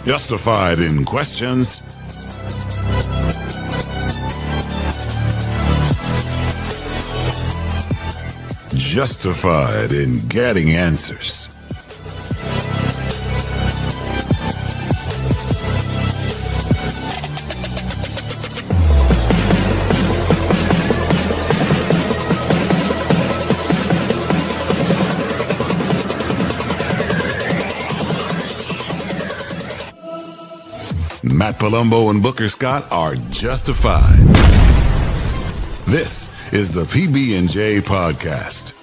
Justified in questions, justified in getting answers. Matt Palumbo and Booker Scott are justified. This is the PB&J Podcast.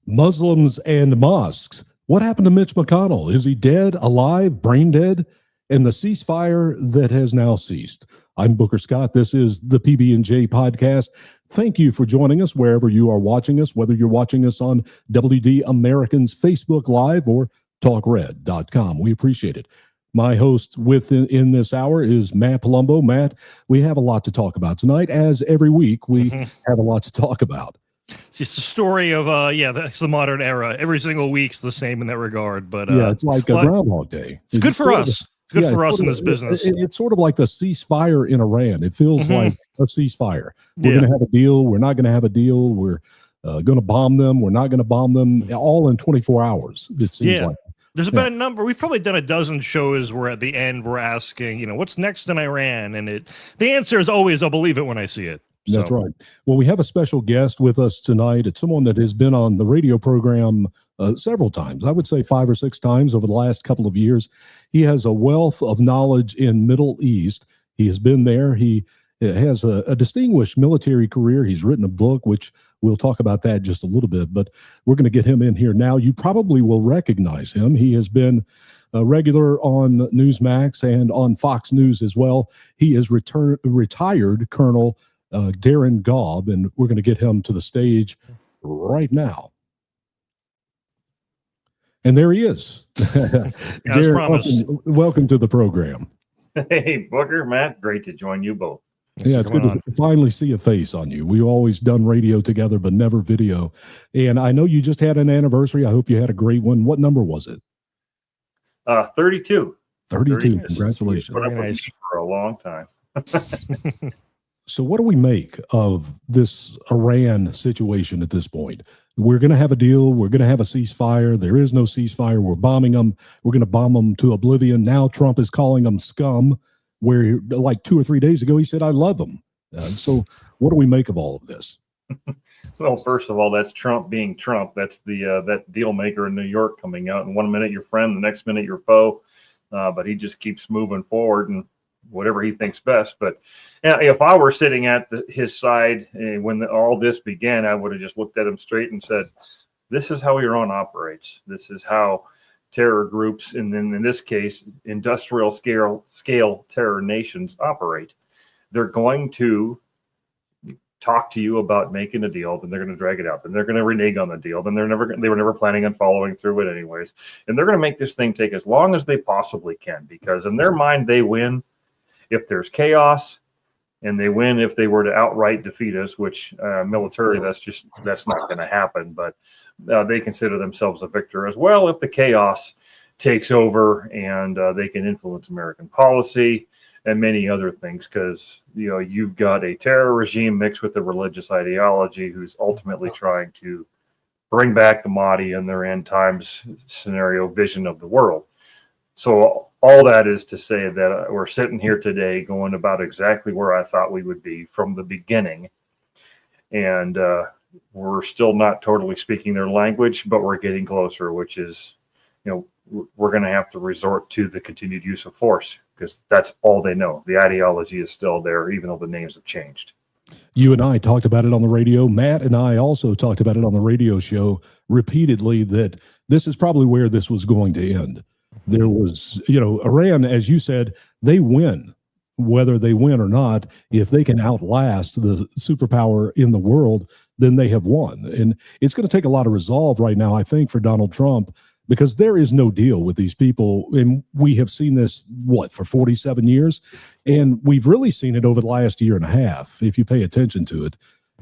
Muslims and mosques. What happened to Mitch McConnell? Is he dead, alive, brain dead? And the ceasefire that has now ceased. I'm Booker Scott. This is the PB&J Podcast. Thank you for joining us wherever you are watching us, whether you're watching us on WD Americans Facebook Live or TalkRed.com. We appreciate it. My host in this hour is Matt Palumbo. Matt, we have a lot to talk about tonight. As every week, we have a lot to talk about. It's just a story of, that's the modern era. Every single week's the same in that regard. But it's like a Groundhog Day. It's good for us. It's good for us in this business. It's sort of like the ceasefire in Iran. It feels like a ceasefire. We're going to have a deal. We're not going to have a deal. We're going to bomb them. We're not going to bomb them. All in 24 hours, it seems like. There's been a number. We've probably done a dozen shows where at the end we're asking, what's next in Iran? And the answer is always, I'll believe it when I see it. That's right. Well, we have a special guest with us tonight. It's someone that has been on the radio program several times. I would say 5 or 6 times over the last couple of years. He has a wealth of knowledge in Middle East. He has been there. He has a distinguished military career. He's written a book, which we'll talk about that just a little bit, but we're going to get him in here now. You probably will recognize him. He has been a regular on Newsmax and on Fox News as well. He is retired Colonel Darin Gaub, and we're going to get him to the stage right now. And there he is. Darin, welcome to the program. Hey, Booker, Matt, great to join you both. Yeah, it's good to finally see a face on you. We've always done radio together, but never video. And I know you just had an anniversary. I hope you had a great one. What number was it? 32. 32. Congratulations. Put up with me for a long time. So what do we make of this Iran situation at this point? We're going to have a deal. We're going to have a ceasefire. There is no ceasefire. We're bombing them. We're going to bomb them to oblivion. Now Trump is calling them scum, where like 2 or 3 days ago, he said, I love them. So what do we make of all of this? Well, first of all, that's Trump being Trump. That's the that deal maker in New York coming out. And 1 minute your friend, the next minute your foe. But he just keeps moving forward and whatever he thinks best. But if I were sitting at his side when all this began, I would have just looked at him straight and said, this is how Iran operates. This is how terror groups, and then in this case, industrial scale terror nations operate. They're going to talk to you about making a deal, then they're going to drag it out, then they're going to renege on the deal, then they were never planning on following through it anyways. And they're going to make this thing take as long as they possibly can, because in their mind, they win if there's chaos, and they win if they were to outright defeat us, which militarily, that's not going to happen. But they consider themselves a victor as well if the chaos takes over and they can influence American policy and many other things, because you've got a terror regime mixed with a religious ideology who's ultimately trying to bring back the Mahdi and their end times scenario vision of the world. So all that is to say that we're sitting here today going about exactly where I thought we would be from the beginning. And we're still not totally speaking their language, but we're getting closer, which is, we're going to have to resort to the continued use of force, because that's all they know. The ideology is still there, even though the names have changed. You and I talked about it on the radio. Matt and I also talked about it on the radio show repeatedly, that this is probably where this was going to end. There was, Iran, as you said, they win, whether they win or not. If they can outlast the superpower in the world, then they have won. And it's going to take a lot of resolve right now, I think, for Donald Trump, because there is no deal with these people. And we have seen this, for 47 years? And we've really seen it over the last year and a half, if you pay attention to it.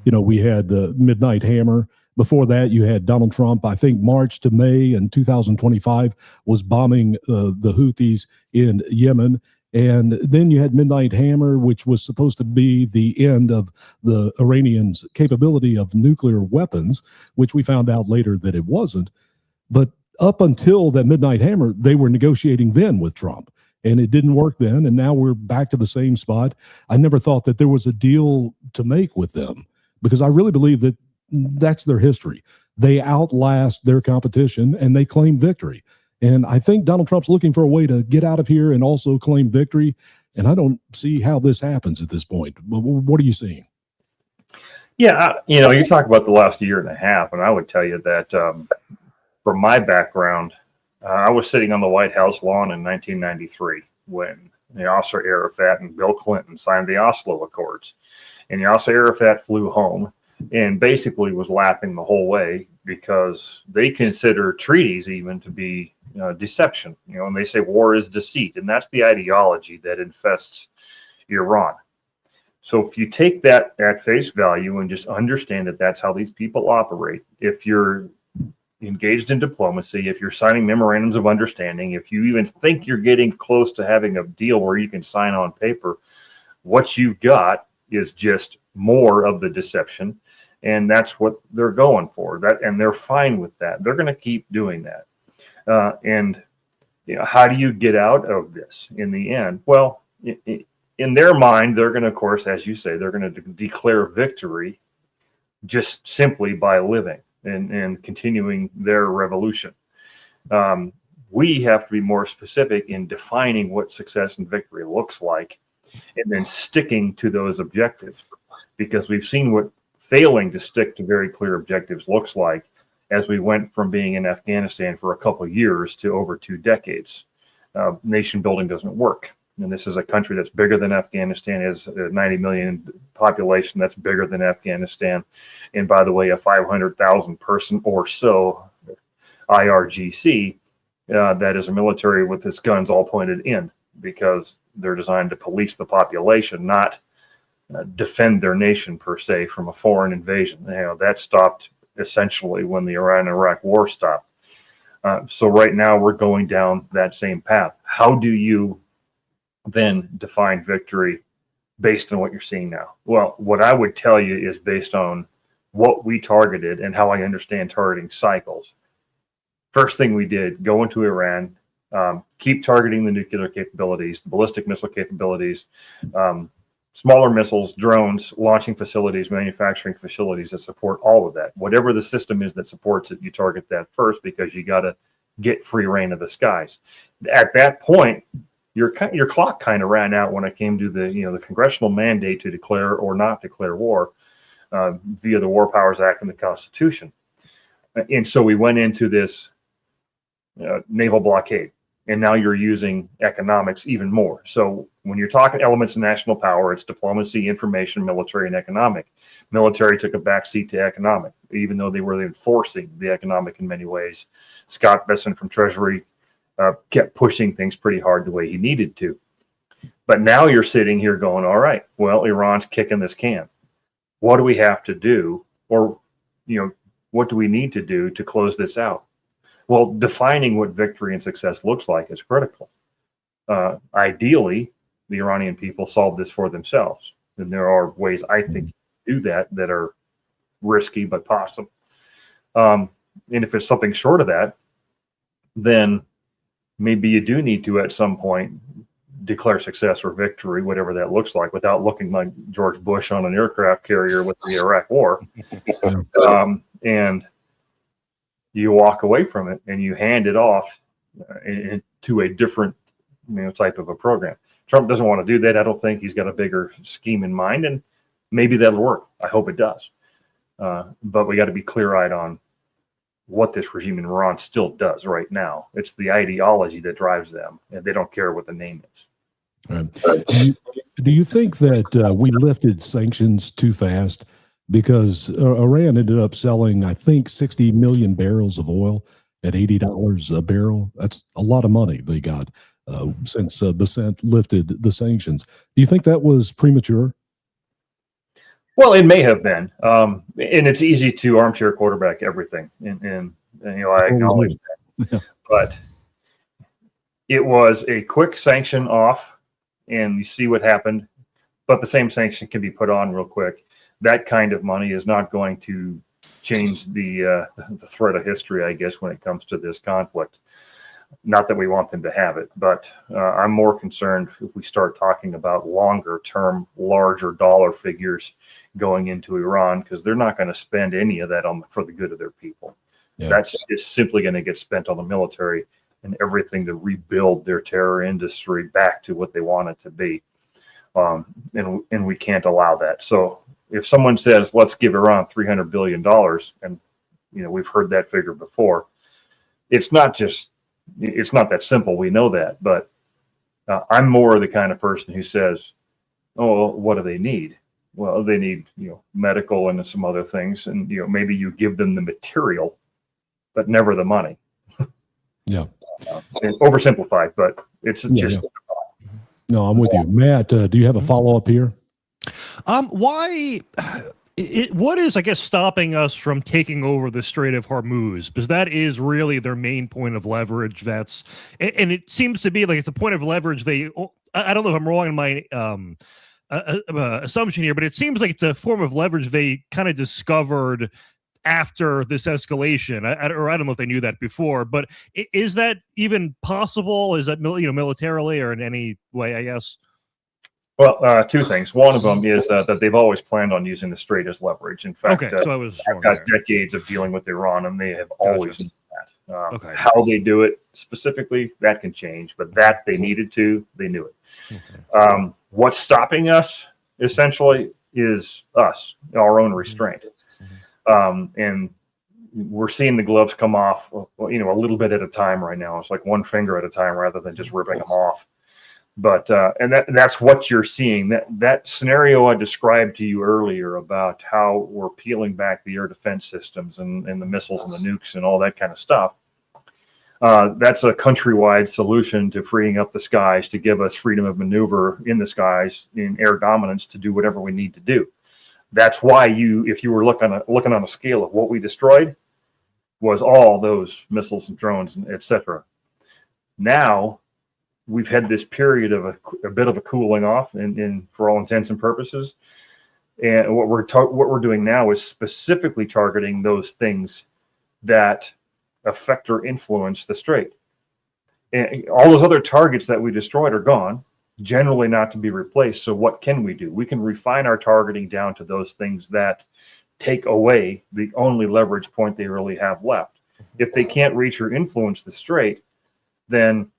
We had the Midnight Hammer. Before that, you had Donald Trump, I think March to May in 2025 was bombing the Houthis in Yemen. And then you had Midnight Hammer, which was supposed to be the end of the Iranians' capability of nuclear weapons, which we found out later that it wasn't. But up until that Midnight Hammer, they were negotiating then with Trump, and it didn't work then. And now we're back to the same spot. I never thought that there was a deal to make with them, because I really believe that that's their history. They outlast their competition and they claim victory. And I think Donald Trump's looking for a way to get out of here and also claim victory. And I don't see how this happens at this point. What are you seeing? Yeah, you talk about the last year and a half, and I would tell you that from my background, I was sitting on the White House lawn in 1993 when Yasser Arafat and Bill Clinton signed the Oslo Accords. And Yasser Arafat flew home and basically was laughing the whole way because they consider treaties even to be deception, and they say war is deceit, and that's the ideology that infests Iran. So if you take that at face value and just understand that that's how these people operate, if you're engaged in diplomacy, if you're signing memorandums of understanding, if you even think you're getting close to having a deal where you can sign on paper, what you've got is just more of the deception. And that's what they're going for. And they're fine with that. They're going to keep doing that. And how do you get out of this in the end? Well, in their mind, they're going to, of course, as you say, they're going to declare victory just simply by living and continuing their revolution. We have to be more specific in defining what success and victory looks like, and then sticking to those objectives, because we've seen what failing to stick to very clear objectives looks like as we went from being in Afghanistan for a couple of years to over 2 decades. Nation building doesn't work. And this is a country that's bigger than Afghanistan, has a 90 million population that's bigger than Afghanistan. And by the way, a 500,000 person or so IRGC that is a military with its guns all pointed in, because they're designed to police the population, not defend their nation per se from a foreign invasion. That stopped essentially when the Iran-Iraq war stopped. So right now we're going down that same path. How do you then define victory based on what you're seeing now? Well, what I would tell you is based on what we targeted and how I understand targeting cycles. First thing we did, go into Iran, keep targeting the nuclear capabilities, the ballistic missile capabilities, smaller missiles, drones, launching facilities, manufacturing facilities that support all of that. Whatever the system is that supports it, you target that first, because you got to get free reign of the skies. At that point, your clock kind of ran out when it came to the congressional mandate to declare or not declare war via the War Powers Act and the Constitution. And so we went into this naval blockade. And now you're using economics even more. So when you're talking elements of national power, it's diplomacy, information, military, and economic. Military took a backseat to economic, even though they were enforcing the economic in many ways. Scott Bessent from Treasury kept pushing things pretty hard the way he needed to. But now you're sitting here going, all right, well, Iran's kicking this can. What do we have to do? Or, what do we need to do to close this out? Well, defining what victory and success looks like is critical. Ideally, the Iranian people solve this for themselves. And there are ways, I think, to do that are risky but possible. And if it's something short of that, then maybe you do need to, at some point, declare success or victory, whatever that looks like, without looking like George Bush on an aircraft carrier with the Iraq War. And you walk away from it and you hand it off to a different type of a program. Trump doesn't want to do that. I don't think. He's got a bigger scheme in mind, and maybe that'll work. I hope it does. But we got to be clear-eyed on what this regime in Iran still does right now. It's the ideology that drives them, and they don't care what the name is. Do you think that we lifted sanctions too fast? Because Iran ended up selling, I think, 60 million barrels of oil at $80 a barrel. That's a lot of money they got since Bessent lifted the sanctions. Do you think that was premature? Well, it may have been, and it's easy to armchair quarterback everything, and I acknowledge that, but it was a quick sanction off, and you see what happened. But the same sanction can be put on real quick. That kind of money is not going to change the thread of history, I guess, when it comes to this conflict. Not that we want them to have it, but I'm more concerned if we start talking about longer term, larger dollar figures going into Iran, because they're not going to spend any of that for the good of their people. Yeah. That's just simply going to get spent on the military and everything to rebuild their terror industry back to what they want it to be. And we can't allow that. So if someone says, let's give Iran $300 billion, and we've heard that figure before, it's not that simple. We know that, but I'm more the kind of person who says, oh, what do they need? Well, they need, medical and some other things. And, maybe you give them the material, but never the money. Yeah. It's oversimplified, but it's just. Yeah. No, I'm with you. Matt, do you have a follow-up here? What is, I guess, stopping us from taking over the Strait of Hormuz? Because that is really their main point of leverage. And it seems to be like it's a point of leverage. I don't know if I'm wrong in my assumption here, but it seems like it's a form of leverage they kind of discovered after this escalation. I don't know if they knew that before, but is that even possible? Is that militarily or in any way, I guess? Well, two things. One of them is that they've always planned on using the strait as leverage. In fact, so I was I've got decades of dealing with Iran, and they have always done that. How they do it specifically, that can change, but that they needed to, they knew it. Okay. What's stopping us, essentially, is us, our own restraint. And we're seeing the gloves come off, a little bit at a time right now. It's like one finger at a time rather than just ripping them off. But that's what you're seeing. That scenario I described to you earlier about how we're peeling back the air defense systems and the missiles and the nukes and all that kind of stuff. That's a countrywide solution to freeing up the skies to give us freedom of maneuver in the skies in air dominance to do whatever we need to do. That's why if you were looking on a scale of what we destroyed, was all those missiles and drones, and et cetera. Now we've had this period of a bit of a cooling off, in for all intents and purposes. And what we're doing now is specifically targeting those things that affect or influence the strait. And all those other targets that we destroyed are gone, generally not to be replaced. So what can we do? We can refine our targeting down to those things that take away the only leverage point they really have left. If they can't reach or influence the strait, then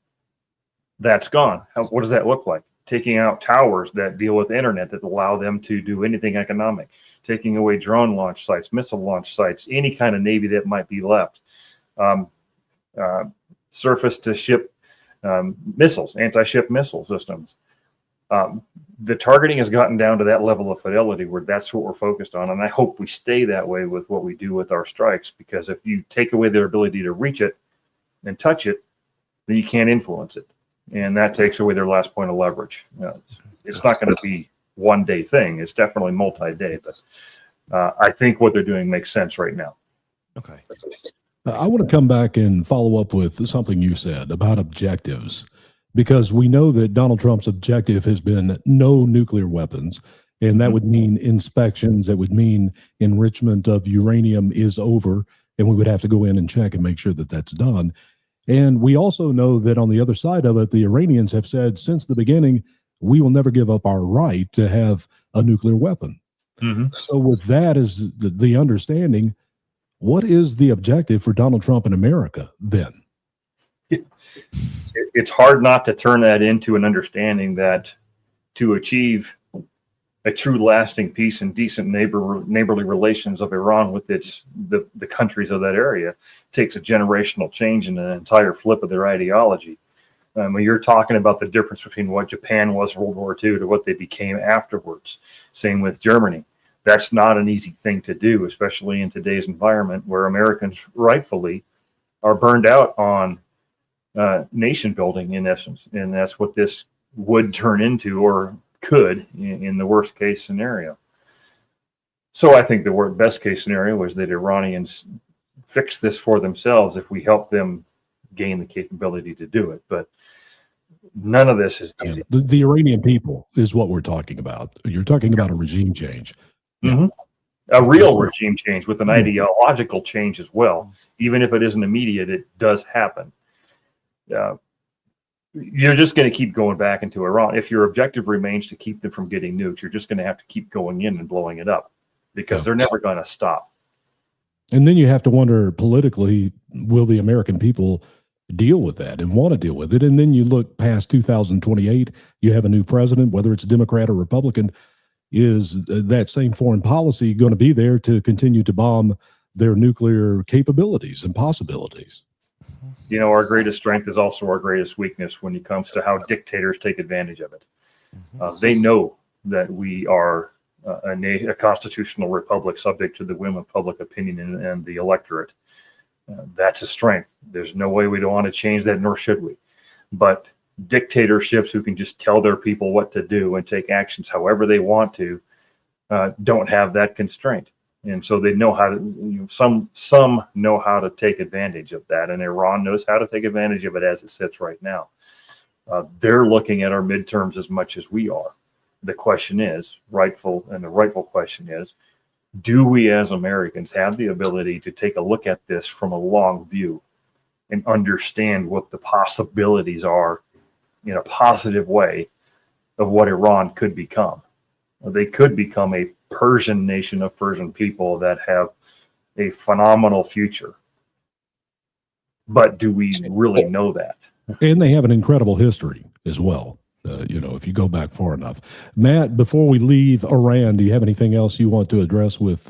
that's gone. What does that look like? Taking out towers that deal with internet that allow them to do anything economic, taking away drone launch sites, missile launch sites, any kind of Navy that might be left, surface to ship missiles, anti-ship missile systems. The targeting has gotten down to that level of fidelity where that's what we're focused on. And I hope we stay that way with what we do with our strikes, because if you take away their ability to reach it and touch it, then you can't influence it. And that takes away their last point of leverage. It's not going to be one day thing. It's definitely multi-day, but I think what they're doing makes sense right now. Okay. I want to come back and follow up with something you said about objectives, because we know that Donald Trump's objective has been no nuclear weapons, and that would mean inspections. That would mean enrichment of uranium is over, and we would have to go in and check and make sure that that's done. And we also know that on the other side of it, the Iranians have said since the beginning, we will never give up our right to have a nuclear weapon. Mm-hmm. So with that as the understanding, what is the objective for Donald Trump in America then? It's hard not to turn that into an understanding that to achieve a true lasting peace and decent neighborly relations of Iran with the countries of that area takes a generational change and an entire flip of their ideology. When you're talking about the difference between what Japan was World War II to what they became afterwards, same with Germany. That's not an easy thing to do, especially in today's environment where Americans rightfully are burned out on nation building in essence. And that's what this would turn into, or could in the worst case scenario. So I think the best case scenario is that Iranians fix this for themselves if we help them gain the capability to do it. But none of this is easy. The Iranian people is what we're talking about. You're talking about a regime change. Mm-hmm. A real regime change with an ideological change as well. Even if it isn't immediate, it does happen. You're just going to keep going back into Iran. If your objective remains to keep them from getting nuked, you're just going to have to keep going in and blowing it up because they're never going to stop. And then you have to wonder politically, will the American people deal with that and want to deal with it? And then you look past 2028, you have a new president, whether it's a Democrat or Republican. Is that same foreign policy going to be there to continue to bomb their nuclear capabilities and possibilities? You know, our greatest strength is also our greatest weakness when it comes to how dictators take advantage of it. They know that we are a constitutional republic subject to the whim of public opinion and the electorate. That's a strength. There's no way we don't want to change that, nor should we. But dictatorships who can just tell their people what to do and take actions however they want to don't have that constraint. And so they know how to, some know how to take advantage of that. And Iran knows how to take advantage of it as it sits right now. They're looking at our midterms as much as we are. The question is, the rightful question is, do we as Americans have the ability to take a look at this from a long view and understand what the possibilities are in a positive way of what Iran could become? They could become a Persian nation of Persian people that have a phenomenal future. But do we really know that? And they have an incredible history as well. If you go back far enough. Matt, before we leave Iran, do you have anything else you want to address with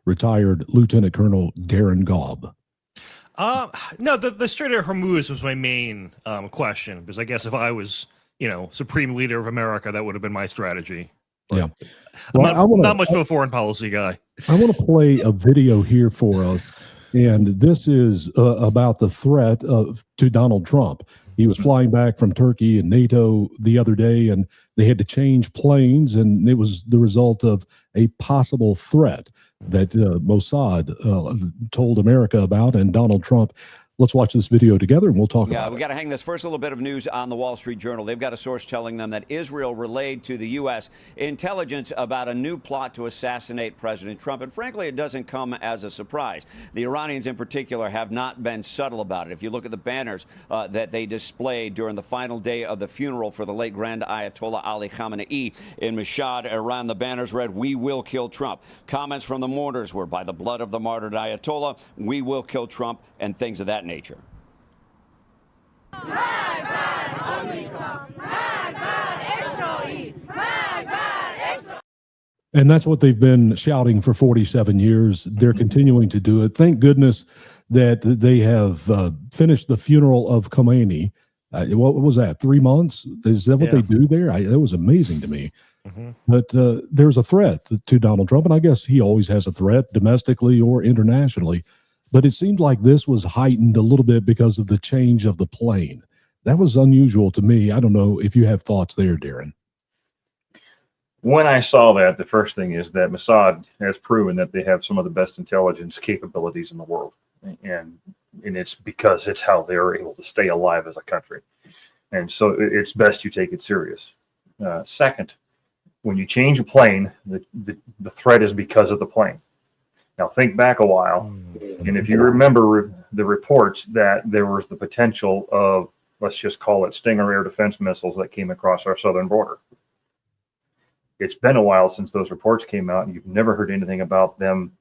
retired Lieutenant Colonel Darin Gaub? No, the Strait of Hormuz was my main question, because I guess if I was, Supreme Leader of America, that would have been my strategy. Yeah. Well, not much of a foreign policy guy. I want to play a video here for us. And this is about the threat to Donald Trump. He was flying back from Turkey and NATO the other day, and they had to change planes, and it was the result of a possible threat that Mossad told America about, and Donald Trump. Let's watch this video together, and we'll talk about it. Yeah, we got to hang this. First, a little bit of news on the Wall Street Journal. They've got a source telling them that Israel relayed to the U.S. intelligence about a new plot to assassinate President Trump. And frankly, it doesn't come as a surprise. The Iranians in particular have not been subtle about it. If you look at the banners that they displayed during the final day of the funeral for the late Grand Ayatollah Ali Khamenei in Mashhad, Iran, the banners read, "We will kill Trump." Comments from the mourners were, "By the blood of the martyred Ayatollah, we will kill Trump," and things of that nature. And that's what they've been shouting for 47 years. They're continuing to do it. Thank goodness that they have finished the funeral of Khomeini. What was that, 3 months? Is that what they do there? That was amazing to me. But there's a threat to Donald Trump, and I guess he always has a threat domestically or internationally. But it seemed like this was heightened a little bit because of the change of the plane. That was unusual to me. I don't know if you have thoughts there, Darin. When I saw that, the first thing is that Mossad has proven that they have some of the best intelligence capabilities in the world. And it's because it's how they're able to stay alive as a country. And so it's best you take it serious. Second, when you change a plane, the threat is because of the plane. Now, think back a while, and if you remember the reports that there was the potential of, let's just call it Stinger air defense missiles that came across our southern border. It's been a while since those reports came out, and you've never heard anything about them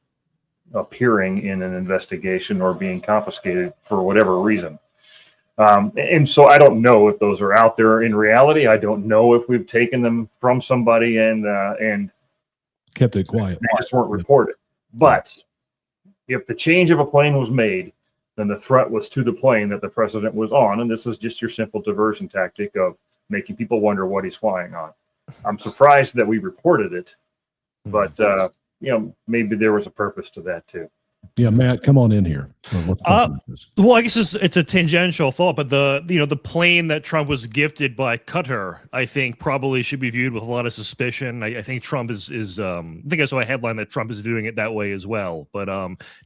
appearing in an investigation or being confiscated for whatever reason. And so I don't know if those are out there in reality. I don't know if we've taken them from somebody and kept it quiet. They just weren't reported. But if the change of a plane was made, then the threat was to the plane that the president was on. And this is just your simple diversion tactic of making people wonder what he's flying on. I'm surprised that we reported it, but maybe there was a purpose to that too. Yeah, Matt, come on in here. Well, I guess it's a tangential thought, but the plane that Trump was gifted by Qatar, I think probably should be viewed with a lot of suspicion. I think Trump is I think I saw a headline that Trump is viewing it that way as well. But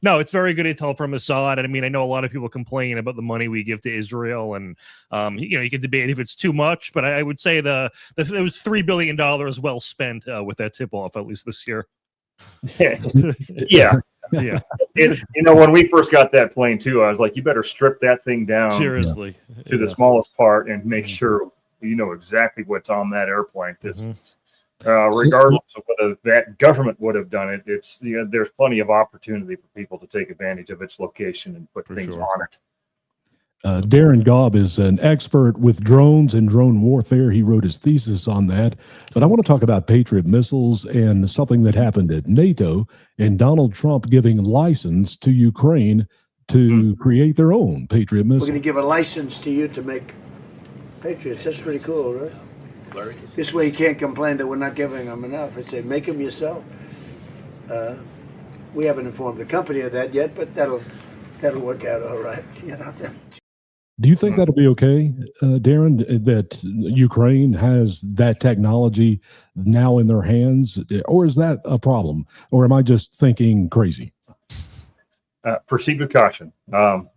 no, it's very good intel from Assad. And I mean, I know a lot of people complain about the money we give to Israel, and you can debate if it's too much, but I would say it was $3 billion well spent with that tip off, at least this year. Yeah. Yeah. When we first got that plane too, I was like, you better strip that thing down seriously to the smallest part and make sure you know exactly what's on that airplane. Because regardless of whether that government would have done it, it's there's plenty of opportunity for people to take advantage of its location and put things on it. Darin Gaub is an expert with drones and drone warfare. He wrote his thesis on that. But I want to talk about Patriot missiles and something that happened at NATO and Donald Trump giving license to Ukraine to create their own Patriot missiles. We're going to give a license to you to make Patriots. That's pretty cool, right? This way you can't complain that we're not giving them enough. I say, make them yourself. We haven't informed the company of that yet, but that'll work out all right. Do you think that'll be okay, Darin, that Ukraine has that technology now in their hands, or is that a problem? Or am I just thinking crazy? Proceed with caution. I'm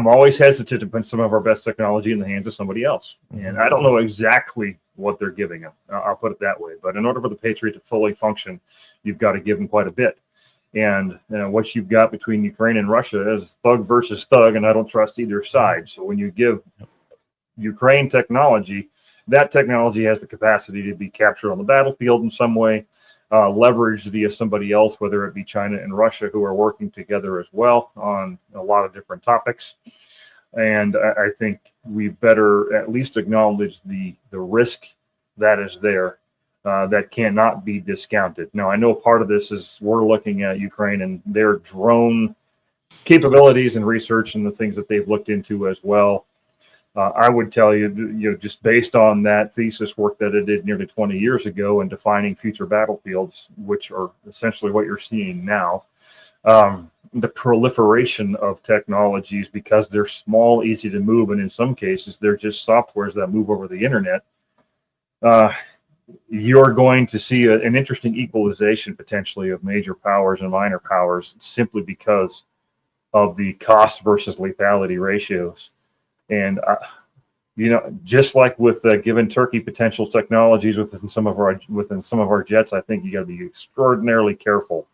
always hesitant to put some of our best technology in the hands of somebody else. And I don't know exactly what they're giving them. I'll put it that way. But in order for the Patriot to fully function, you've got to give them quite a bit. And what you've got between Ukraine and Russia is thug versus thug, and I don't trust either side. So when you give Ukraine technology, that technology has the capacity to be captured on the battlefield in some way, leveraged via somebody else, whether it be China and Russia, who are working together as well on a lot of different topics. And I think we better at least acknowledge the risk that is there. That cannot be discounted. Now, I know part of this is we're looking at Ukraine and their drone capabilities and research and the things that they've looked into as well. I would tell you, just based on that thesis work that I did nearly 20 years ago and defining future battlefields, which are essentially what you're seeing now, the proliferation of technologies, because they're small, easy to move, and in some cases, they're just softwares that move over the internet. You're going to see an interesting equalization potentially of major powers and minor powers simply because of the cost versus lethality ratios. And, just like with given Turkey potential technologies within some of our jets, I think you got to be extraordinarily careful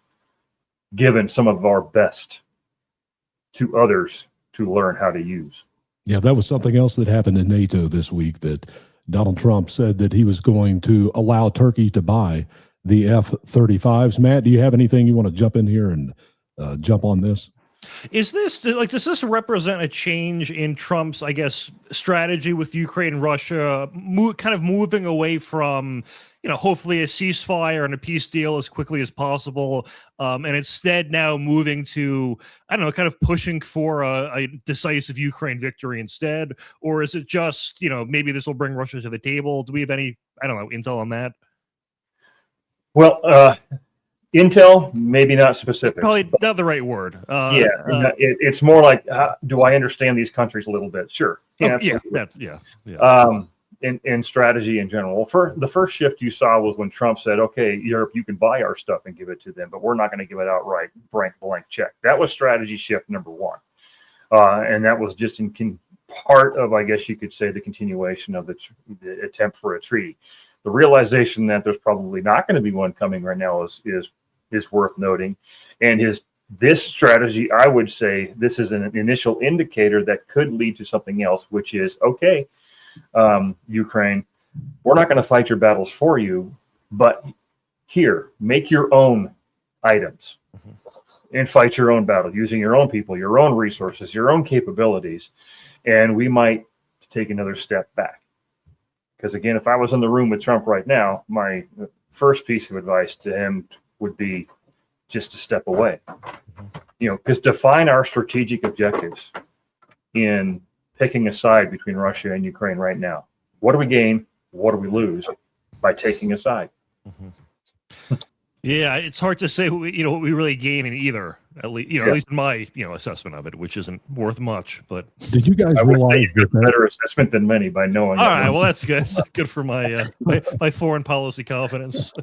given some of our best to others to learn how to use. Yeah, that was something else that happened in NATO this week, that Donald Trump said that he was going to allow Turkey to buy the F-35s. Matt, do you have anything you want to jump in here and jump on this? Does this represent a change in Trump's, I guess, strategy with Ukraine and Russia, kind of moving away from, hopefully a ceasefire and a peace deal as quickly as possible, and instead now moving to, kind of pushing for a decisive Ukraine victory instead? Or is it just, maybe this will bring Russia to the table? Do we have any, intel on that? Well, intel, maybe not specific. Probably not the right word. It's more like, do I understand these countries a little bit? Sure. In strategy in general. Well, the first shift you saw was when Trump said, okay, Europe, you can buy our stuff and give it to them, but we're not going to give it outright, blank check. That was strategy shift number one. And that was just part of, I guess you could say, the continuation of the attempt for a treaty. The realization that there's probably not going to be one coming right now is worth noting. And this strategy, I would say, this is an initial indicator that could lead to something else, which is, okay, Ukraine, we're not going to fight your battles for you, but here, make your own items and fight your own battle using your own people, your own resources, your own capabilities. And we might take another step back. Because again, if I was in the room with Trump right now, my first piece of advice to him would be just to step away. Because define our strategic objectives in picking a side between Russia and Ukraine right now. What do we gain? What do we lose by taking a side? Yeah, it's hard to say what we really gain in either. At least, at least in my assessment of it, which isn't worth much. But did you guys I would realize say you get a better assessment than many by knowing. All right, well that's good. It's good for my my foreign policy confidence.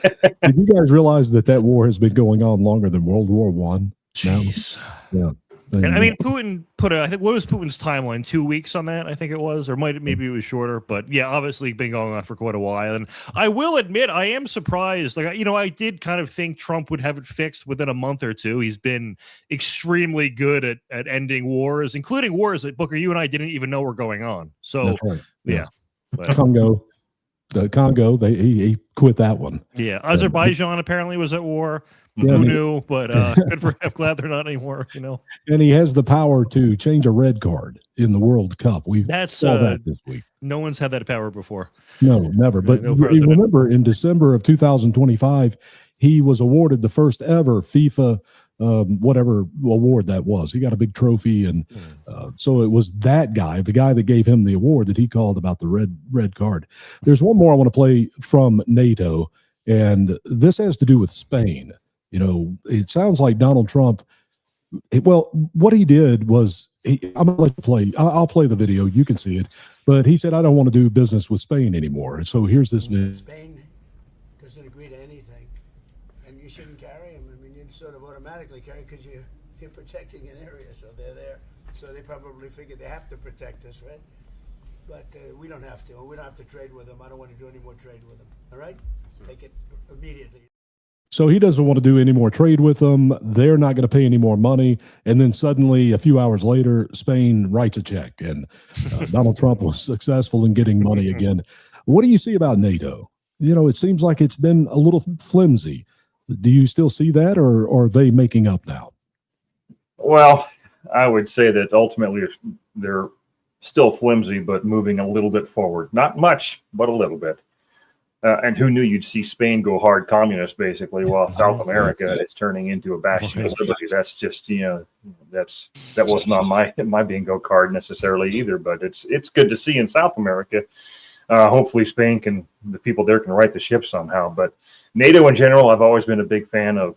Did you guys realize that war has been going on longer than World War One? Jeez. Yeah. And I mean, Putin put I think, what was Putin's timeline? 2 weeks on that, I think it was, or maybe it was shorter. But yeah, obviously been going on for quite a while. And I will admit, I am surprised. Like, I did kind of think Trump would have it fixed within a month or two. He's been extremely good at ending wars, including wars that Booker, you and I didn't even know were going on. So That's right. yeah. The Congo, he quit that one. Yeah, Azerbaijan apparently was at war. Yeah, Who knew? But good for him. I'm glad they're not anymore. And he has the power to change a red card in the World Cup. We saw that this week. No one's had that power before. No, never. But remember, in December of 2025, he was awarded the first ever FIFA whatever award that was. He got a big trophy, and so it was that guy, the guy that gave him the award, that he called about the red card. There's one more I want to play from NATO, and this has to do with Spain. It sounds like Donald Trump. What he did was, I'm gonna let you play. I'll play the video. You can see it. But he said, "I don't want to do business with Spain anymore." So here's this video. Spain doesn't agree to anything, and you shouldn't carry them. I mean, you sort of automatically carry because you're protecting an area, so they're there. So they probably figure they have to protect us, right? But we don't have to. We don't have to trade with them. I don't want to do any more trade with them. All right? Take it immediately. So he doesn't want to do any more trade with them. They're not going to pay any more money. And then suddenly, a few hours later, Spain writes a check, and Donald Trump was successful in getting money again. What do you see about NATO? It seems like it's been a little flimsy. Do you still see that, or are they making up now? Well, I would say that ultimately they're still flimsy, but moving a little bit forward. Not much, but a little bit. And who knew you'd see Spain go hard communist, basically, while South America is turning into a bastion of liberty. That's just, that wasn't on my bingo card necessarily either. But it's good to see in South America. Hopefully Spain the people there can right the ship somehow. But NATO in general, I've always been a big fan of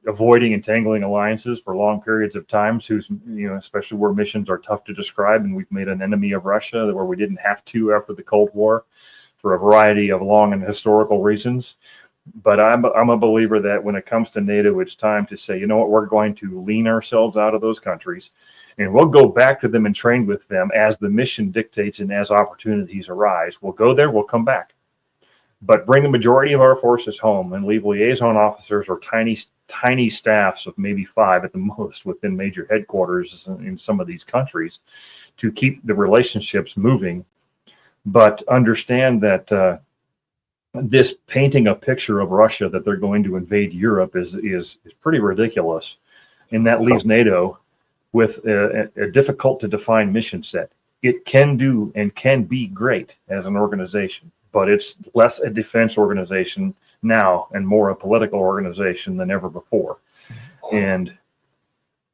avoiding entangling alliances for long periods of time, especially where missions are tough to describe. And we've made an enemy of Russia where we didn't have to after the Cold War, for a variety of long and historical reasons. But I'm a believer that when it comes to NATO, it's time to say, we're going to lean ourselves out of those countries, and we'll go back to them and train with them as the mission dictates and as opportunities arise. We'll go there, we'll come back. But bring the majority of our forces home and leave liaison officers or tiny staffs of maybe 5 at the most within major headquarters in some of these countries to keep the relationships moving. But understand that this painting a picture of Russia that they're going to invade Europe is pretty ridiculous, and that leaves NATO with a difficult to define mission set. It can do and can be great as an organization, but it's less a defense organization now and more a political organization than ever before. And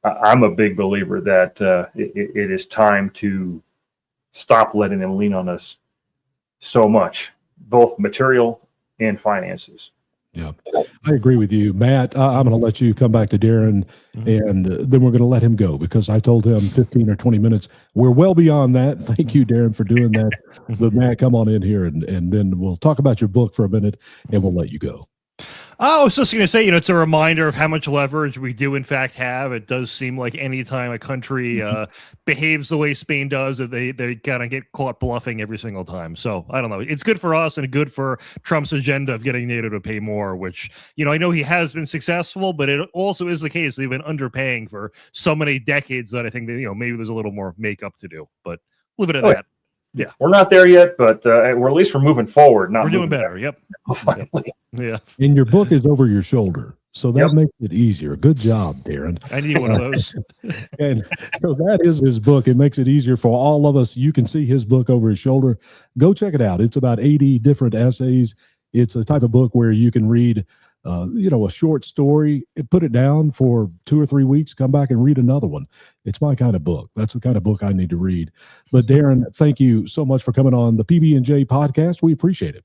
I'm a big believer that it is time to stop letting them lean on us so much, both material and finances. Yeah, I agree with you, Matt. I'm going to let you come back to Darin, and then we're going to let him go because I told him 15 or 20 minutes. We're well beyond that. Thank you, Darin, for doing that. But Matt, come on in here, and then we'll talk about your book for a minute, and we'll let you go. I was just going to say, it's a reminder of how much leverage we do, in fact, have. It does seem like any time a country behaves the way Spain does, they kind of get caught bluffing every single time. So I don't know. It's good for us and good for Trump's agenda of getting NATO to pay more, which, I know he has been successful, but it also is the case. They've been underpaying for so many decades that I think that, maybe there's a little more makeup to do, but leave it at that. Yeah, we're not there yet, but at least we're moving forward. We're doing better. Yep. Finally. Yeah. And your book is over your shoulder, so that makes it easier. Good job, Darin. I need one of those. And so that is his book. It makes it easier for all of us. You can see his book over his shoulder. Go check it out. It's about 80 different essays. It's a type of book where you can read, a short story, put it down for 2 or 3 weeks, come back and read another one. It's my kind of book. That's the kind of book I need to read. But Darin, thank you so much for coming on the PB&J podcast. We appreciate it.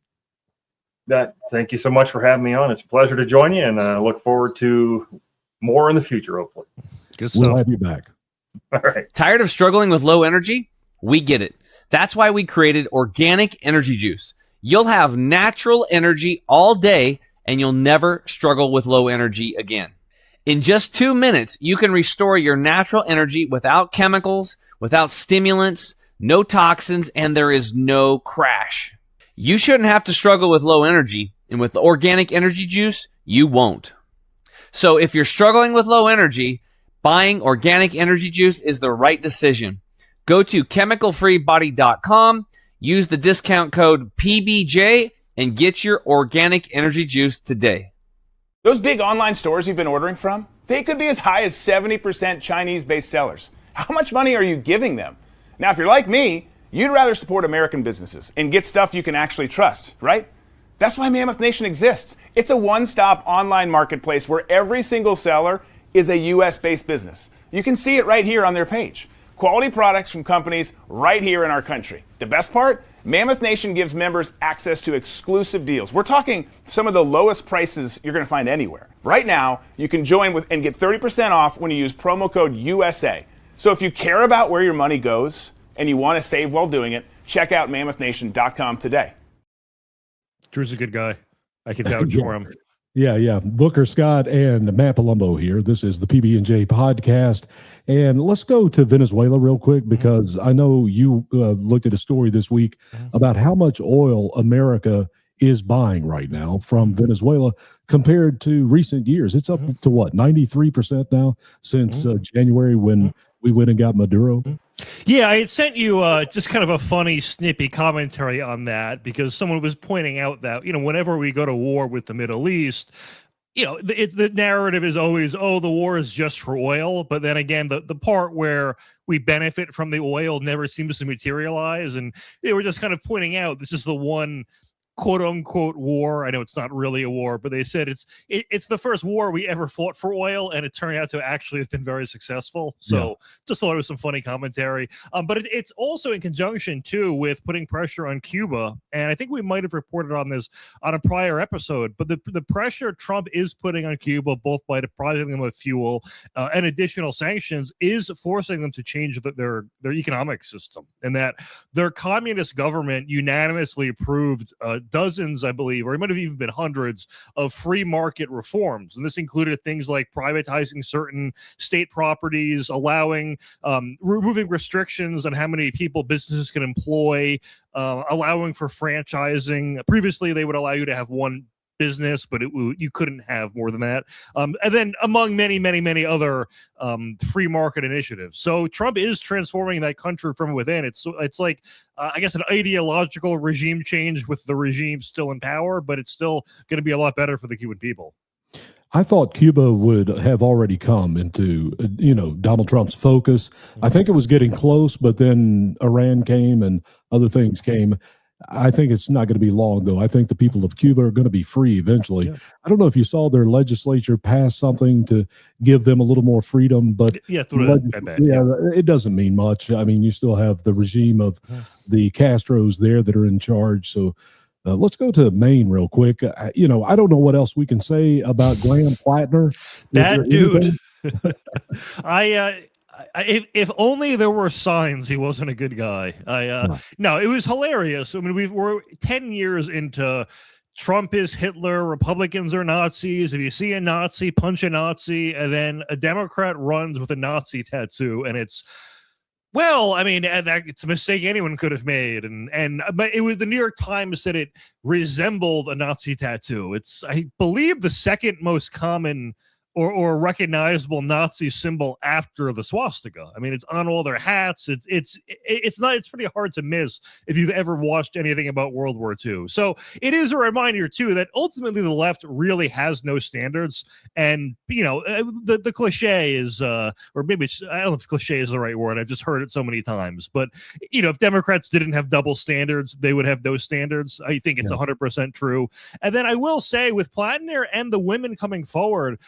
Thank you so much for having me on. It's a pleasure to join you, and I look forward to more in the future, hopefully. Good stuff. We'll have you back. All right. Tired of struggling with low energy? We get it. That's why we created organic energy juice. You'll have natural energy all day, and you'll never struggle with low energy again. In just 2 minutes, you can restore your natural energy without chemicals, without stimulants, no toxins, and there is no crash. You shouldn't have to struggle with low energy, and with the organic energy juice, you won't. So if you're struggling with low energy, buying organic energy juice is the right decision. Go to chemicalfreebody.com, use the discount code PBJ, and get your organic energy juice today. Those big online stores you've been ordering from, they could be as high as 70% Chinese-based sellers. How much money are you giving them? Now, if you're like me, you'd rather support American businesses and get stuff you can actually trust, right? That's why Mammoth Nation exists. It's a one-stop online marketplace where every single seller is a U.S.-based business. You can see it right here on their page. Quality products from companies right here in our country. The best part? Mammoth Nation gives members access to exclusive deals. We're talking some of the lowest prices you're going to find anywhere. Right now, you can join and get 30% off when you use promo code USA. So if you care about where your money goes and you want to save while doing it, check out MammothNation.com today. Drew's a good guy. I can vouch for him. Yeah. Booker Scott and Matt Palumbo here. This is the PB&J Podcast. And let's go to Venezuela real quick, because I know you looked at a story this week about how much oil America is buying right now from Venezuela compared to recent years. It's up to what, 93% now since January, when we went and got Maduro. Yeah, I had sent you just kind of a funny, snippy commentary on that, because someone was pointing out that, whenever we go to war with the Middle East, the narrative is always, the war is just for oil. But then again, the part where we benefit from the oil never seems to materialize. And they were just kind of pointing out, this is the one quote unquote war. I know it's not really a war, but they said it's the first war we ever fought for oil, and it turned out to actually have been very successful. So just thought it was some funny commentary. But it's also in conjunction too with putting pressure on Cuba, and I think we might have reported on this on a prior episode. But the pressure Trump is putting on Cuba, both by depriving them of fuel and additional sanctions, is forcing them to change their economic system, and that their communist government unanimously approved dozens, I believe, or it might have even been hundreds of free market reforms. And this included things like privatizing certain state properties, allowing, removing restrictions on how many people businesses can employ, allowing for franchising. Previously, they would allow you to have one business, but you couldn't have more than that. And then among many, many, many other free market initiatives. So Trump is transforming that country from within. It's like, I guess, an ideological regime change with the regime still in power, but it's still going to be a lot better for the Cuban people. I thought Cuba would have already come into, Donald Trump's focus. I think it was getting close, but then Iran came and other things came. I think it's not going to be long, though. I think the people of Cuba are going to be free eventually. Yeah. I don't know if you saw their legislature pass something to give them a little more freedom, but it doesn't mean much. I mean, you still have the regime of the Castros there that are in charge. So let's go to Maine real quick. I don't know what else we can say about Graham Plattner. That dude. If only there were signs he wasn't a good guy. No, it was hilarious. I mean, we're 10 years into Trump is Hitler, Republicans are Nazis. If you see a Nazi, punch a Nazi, and then a Democrat runs with a Nazi tattoo, and it's, well, I mean, it's a mistake anyone could have made, but it was, the New York Times said it resembled a Nazi tattoo. It's, I believe, the second most common or recognizable Nazi symbol after the swastika. I mean, it's on all their hats. It's pretty hard to miss if you've ever watched anything about World War II. So it is a reminder too that ultimately the left really has no standards. And the cliche is, or maybe I don't know if cliche is the right word. I've just heard it so many times. But if Democrats didn't have double standards, they would have no standards. I think it's 100% true. And then I will say, with Plattner and the women coming forward,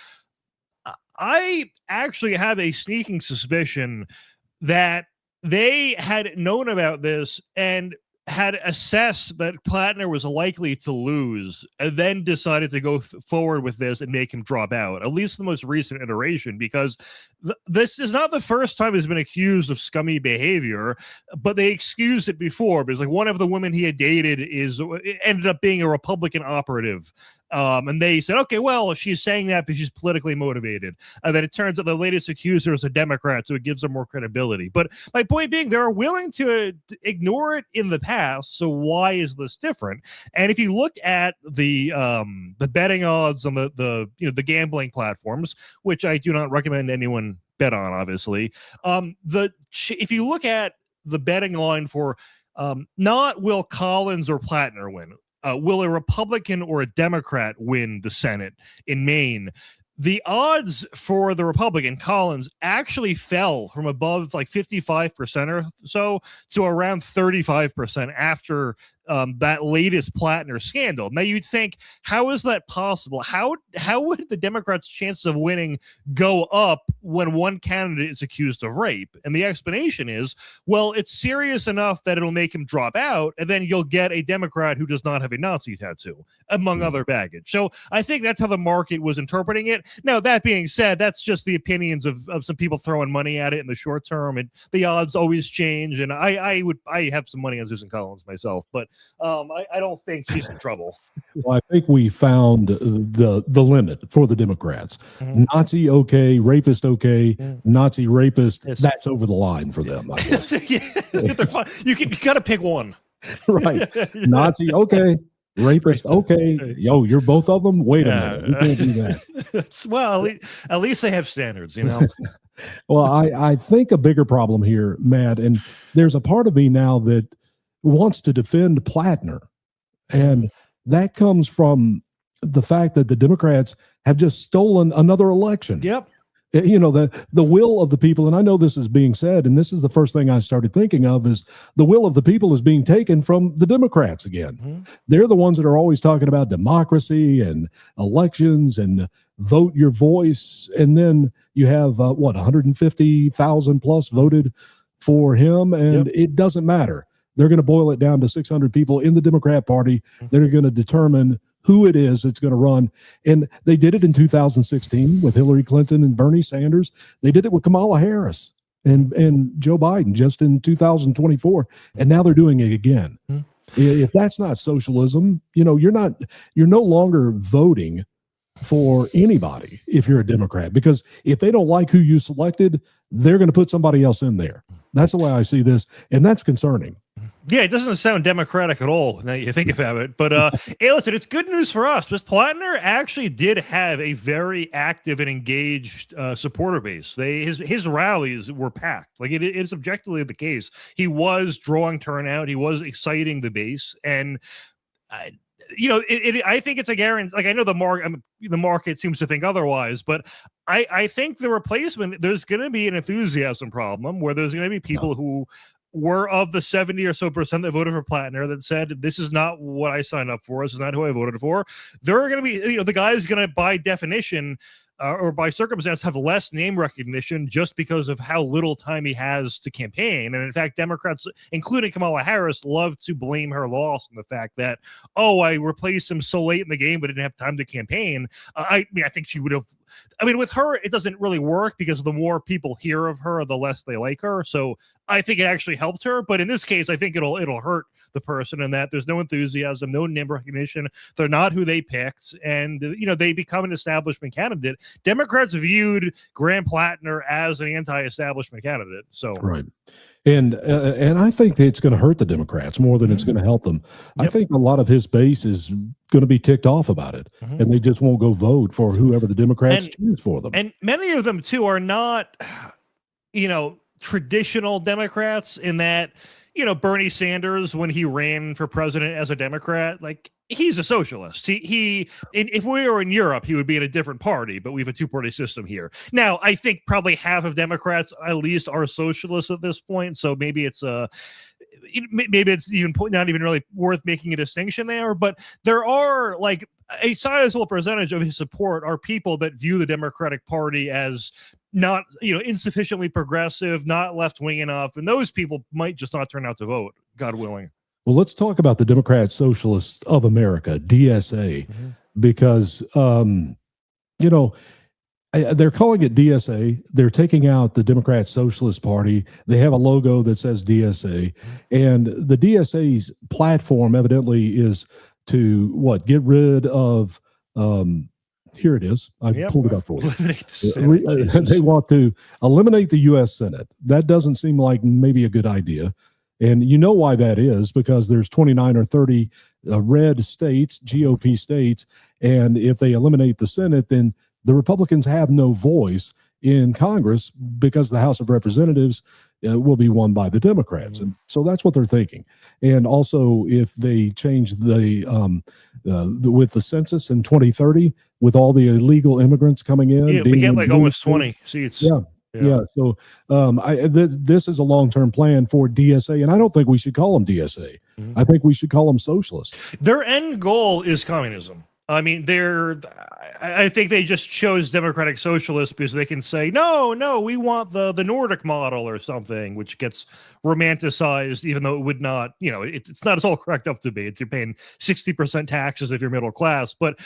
I actually have a sneaking suspicion that they had known about this and had assessed that Plattner was likely to lose and then decided to go forward with this and make him drop out, at least the most recent iteration, because this is not the first time he's been accused of scummy behavior, but they excused it before because like one of the women he had dated ended up being a Republican operative. And they said, okay, well, she's saying that because she's politically motivated. And then it turns out the latest accuser is a Democrat, so it gives her more credibility. But my point being, they're willing to ignore it in the past. So why is this different? And if you look at the betting odds on the gambling platforms, which I do not recommend anyone bet on, obviously, if you look at the betting line for not will Collins or Plattner win, will a Republican or a Democrat win the Senate in Maine? The odds for the Republican, Collins, actually fell from above like 55% or so to around 35% after that latest Plattner scandal. Now you'd think, how is that possible? How would the Democrats' chances of winning go up when one candidate is accused of rape? And the explanation is, well, it's serious enough that it'll make him drop out, and then you'll get a Democrat who does not have a Nazi tattoo, among other baggage. So I think that's how the market was interpreting it. Now, that being said, that's just the opinions of some people throwing money at it in the short term, and the odds always change. And I have some money on Susan Collins myself, but I don't think she's in trouble. Well, I think we found the limit for the Democrats. Mm-hmm. Nazi okay, rapist okay, Nazi rapist, that's over the line for them, I guess. You got to pick one. Right. Nazi okay, rapist okay. Yo, you're both of them? Wait a minute. We can't do that. Well, at least they have standards, you know? Well, I think a bigger problem here, Matt, and there's a part of me now that wants to defend Plattner. And that comes from the fact that the Democrats have just stolen another election. Yep. You know, the will of the people, and I know this is being said, and this is the first thing I started thinking of, is the will of the people is being taken from the Democrats again. Mm-hmm. They're the ones that are always talking about democracy and elections and vote your voice. And then you have, 150,000 plus voted for him, and it doesn't matter. They're going to boil it down to 600 people in the Democrat Party that are going to determine who it is that's going to run. And they did it in 2016 with Hillary Clinton and Bernie Sanders. They did it with Kamala Harris and Joe Biden just in 2024. And now they're doing it again. If that's not socialism, you're no longer voting for anybody if you're a Democrat, because if they don't like who you selected, they're going to put somebody else in there. That's the way I see this, and that's concerning. Yeah, it doesn't sound democratic at all now you think about it. But hey, listen, it's good news for us because Plattner actually did have a very active and engaged supporter base. His rallies were packed. Like it is objectively the case. He was drawing turnout. He was exciting the base, and I think it's a guarantee. Like I know the market seems to think otherwise, but I think the replacement, there's going to be an enthusiasm problem where there's going to be people who were of the 70 or so percent that voted for Plattner that said, this is not what I signed up for. This is not who I voted for. There are going to be, the guy's going to, by definition, or by circumstance, have less name recognition just because of how little time he has to campaign. And in fact, Democrats, including Kamala Harris, love to blame her loss on the fact that, I replaced him so late in the game but didn't have time to campaign. I think she would have. With her, it doesn't really work because the more people hear of her, the less they like her. So I think it actually helped her. But in this case, I think it'll hurt the person in that there's no enthusiasm, no name recognition. They're not who they picked. And, they become an establishment candidate. Democrats viewed Graham Plattner as an anti-establishment candidate. So right. And I think that it's going to hurt the Democrats more than it's going to help them. Yep. I think a lot of his base is going to be ticked off about it, and they just won't go vote for whoever the Democrats choose for them. And many of them, too, are not, traditional Democrats in that, Bernie Sanders, when he ran for president as a Democrat, like, he's a socialist. If we were in Europe, he would be in a different party, but we have a two-party system here. Now, I think probably half of Democrats at least are socialists at this point, so maybe it's even not even really worth making a distinction there, but there are like a sizable percentage of his support are people that view the Democratic Party as not, insufficiently progressive, not left-wing enough, and those people might just not turn out to vote, God willing. Well, let's talk about the Democrat Socialists of America, DSA, because, you know, they're calling it DSA. They're taking out the Democrat Socialist Party. They have a logo that says DSA. And the DSA's platform evidently is to get rid of, here it is. I pulled it up for you. They want to eliminate the U.S. Senate. That doesn't seem like maybe a good idea. And you know why that is, because there's 29 or 30 red states, GOP states. And if they eliminate the Senate, then the Republicans have no voice in Congress because the House of Representatives will be won by the Democrats. And so that's what they're thinking. And also, if they change with the census in 2030, with all the illegal immigrants coming in, we get like almost 20 seats. Yeah. So this is a long-term plan for DSA, and I don't think we should call them DSA. I think we should call them socialists. Their end goal is communism. I mean, I think they just chose democratic socialists because they can say, no, we want the Nordic model or something, which gets romanticized, even though it would not, it's not as all cracked up to be. You're paying 60% taxes if you're middle class. But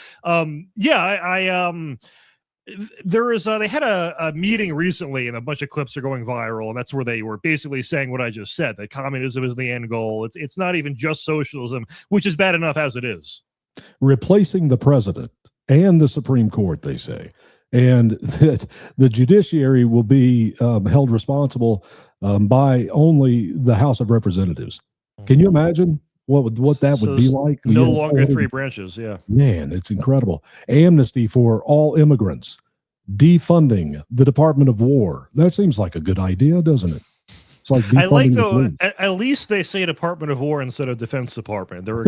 there is they had a meeting recently, and a bunch of clips are going viral, and that's where they were basically saying what I just said, that communism is the end goal. It's not even just socialism, which is bad enough as it is. Replacing the president and the Supreme Court, they say, and that the judiciary will be held responsible by only the House of Representatives. Can you imagine what that would be like? No longer three branches. Yeah, man, it's incredible. Amnesty for all immigrants, defunding the Department of War. That seems like a good idea, doesn't it? It's like I like though. At least they say Department of War instead of Defense Department. They're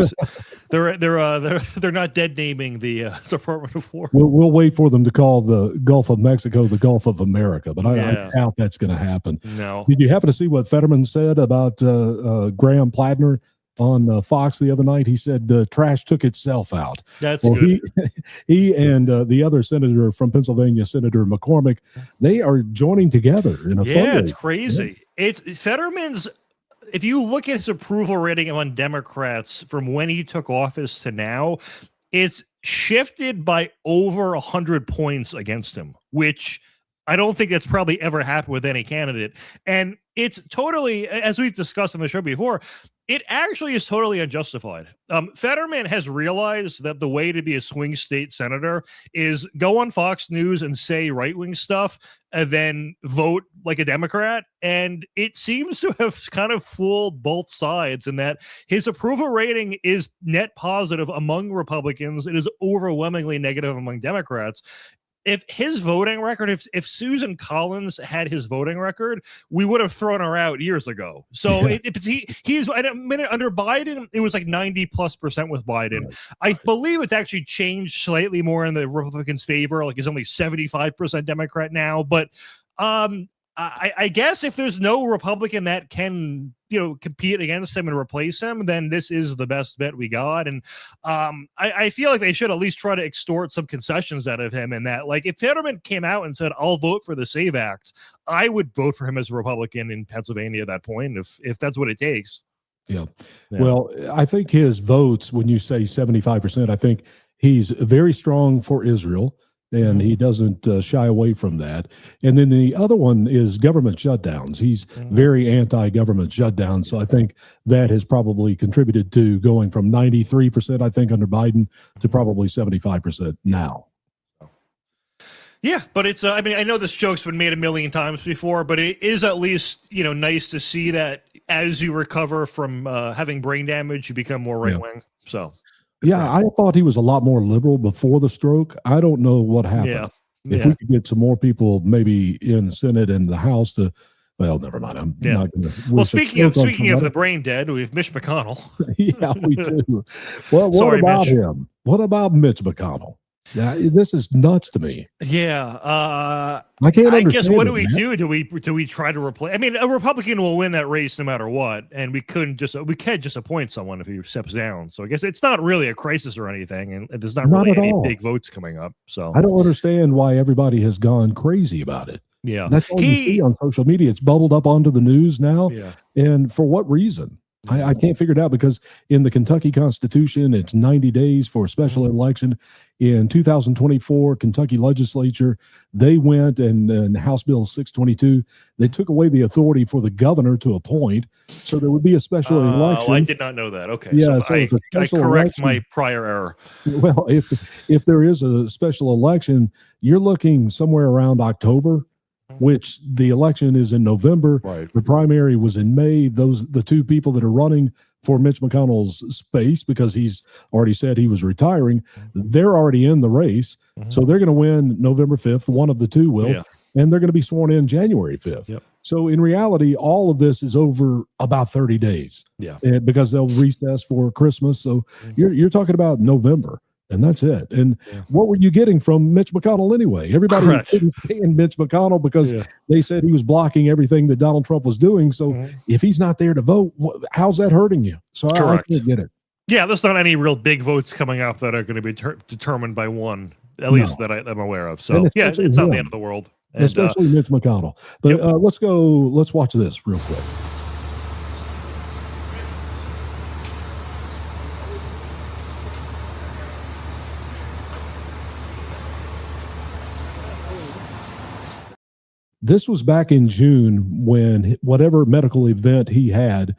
not dead naming the Department of War. We'll wait for them to call the Gulf of Mexico the Gulf of America, but I doubt that's going to happen. No. Did you happen to see what Fetterman said about Graham Pladner on Fox the other night? He said trash took itself out. That's good. He and the other senator from Pennsylvania, Senator McCormick, they are joining together in a fundraiser. It's crazy. Yeah. It's Fetterman's. If you look at his approval rating among Democrats from when he took office to now, it's shifted by over 100 points against him, which I don't think that's probably ever happened with any candidate. And it's totally, as we've discussed on the show before, it actually is totally unjustified. Fetterman has realized that the way to be a swing state senator is go on Fox News and say right-wing stuff and then vote like a Democrat. And it seems to have kind of fooled both sides in that his approval rating is net positive among Republicans. It is overwhelmingly negative among Democrats. If his voting record, if Susan Collins had his voting record, we would have thrown her out years ago. So he's at a minute under Biden, it was like 90+% with Biden. Right. I believe it's actually changed slightly more in the Republicans' favor. Like he's only 75% Democrat now. But I guess if there's no Republican that can, compete against him and replace him, then this is the best bet we got. And I feel like they should at least try to extort some concessions out of him. And that, like, if Fetterman came out and said, "I'll vote for the SAVE Act," I would vote for him as a Republican in Pennsylvania at that point, if that's what it takes. Yeah. Well, I think his votes, when you say 75%, I think he's very strong for Israel. And he doesn't shy away from that. And then the other one is government shutdowns. He's very anti-government shutdowns. So I think that has probably contributed to going from 93%, I think, under Biden to probably 75% now. Yeah, but it's, I know this joke's been made a million times before, but it is at least, nice to see that as you recover from having brain damage, you become more right-wing. So. Yeah, I thought he was a lot more liberal before the stroke. I don't know what happened. If we could get some more people maybe in the Senate and the House to, well, never mind. I'm not going to. Well, speaking of the brain dead, we have Mitch McConnell. Yeah, we do. Well, what about him? What about Mitch McConnell? Yeah, this is nuts to me. Yeah, I can't understand. I guess what do we do? Do we try to replace? I mean, a Republican will win that race no matter what, and we can't just appoint someone if he steps down. So I guess it's not really a crisis or anything, and there's not really any big votes coming up. So I don't understand why everybody has gone crazy about it. Yeah, that's all you see on social media. It's bubbled up onto the news now, and for what reason? I can't figure it out because in the Kentucky Constitution, it's 90 days for a special election. In 2024, Kentucky legislature, they went and House Bill 622, they took away the authority for the governor to appoint. So there would be a special election. I did not know that. Okay. Yeah, So I correct election, my prior error. Well, if there is a special election, you're looking somewhere around October, which the election is in November. Right. The primary was in May. The two people that are running for Mitch McConnell's space, because he's already said he was retiring, they're already in the race. So they're going to win November 5th. One of the two will, and they're going to be sworn in January 5th. Yep. So in reality, all of this is over about 30 days. Yeah. Because they'll recess for Christmas. So you're talking about November. And that's it. And what were you getting from Mitch McConnell anyway? Everybody was paying Mitch McConnell because they said he was blocking everything that Donald Trump was doing. So if he's not there to vote, how's that hurting you? So I can't get it. Yeah, there's not any real big votes coming up that are going to be determined by one, at least that I'm aware of. So yeah, it's not the end of the world. And, especially Mitch McConnell. But let's watch this real quick. This was back in June when whatever medical event he had